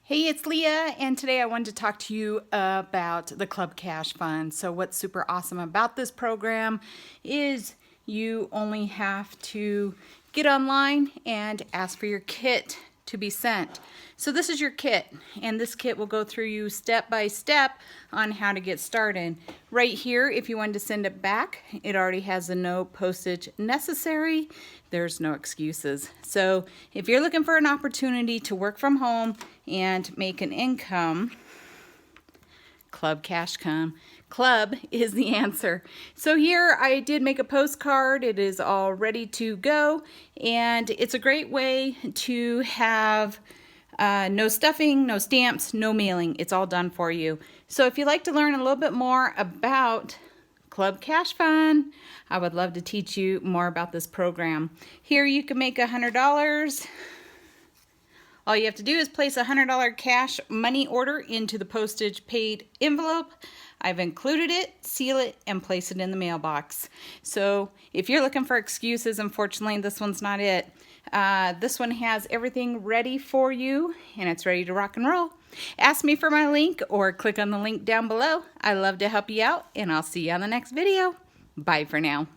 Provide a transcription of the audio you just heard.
Hey, it's Leah, and today I wanted to talk to you about the Club Cash Fund. So what's super awesome about this program is you only have to get online and ask for your kit to be sent. So this is your kit, and this kit will go through you step by step on how to get started. Right here, if you wanted to send it back, it already has the no postage necessary. There's no excuses. So if you're looking for an opportunity to work from home and make an income, Club is the answer. So here I did make a postcard. It is all ready to go, and it's a great way to have no stuffing, no stamps, no mailing. It's all done for you. So if you'd like to learn a little bit more about Club Cash Fund, I would love to teach you more about this program. Here you can make $100. All you have to do is place a $100 cash money order into the postage paid envelope. I've included it, seal it, and place it in the mailbox. So if you're looking for excuses, unfortunately, this one's not it. This one has everything ready for you, and it's ready to rock and roll. Ask me for my link or click on the link down below. I love to help you out, and I'll see you on the next video. Bye for now.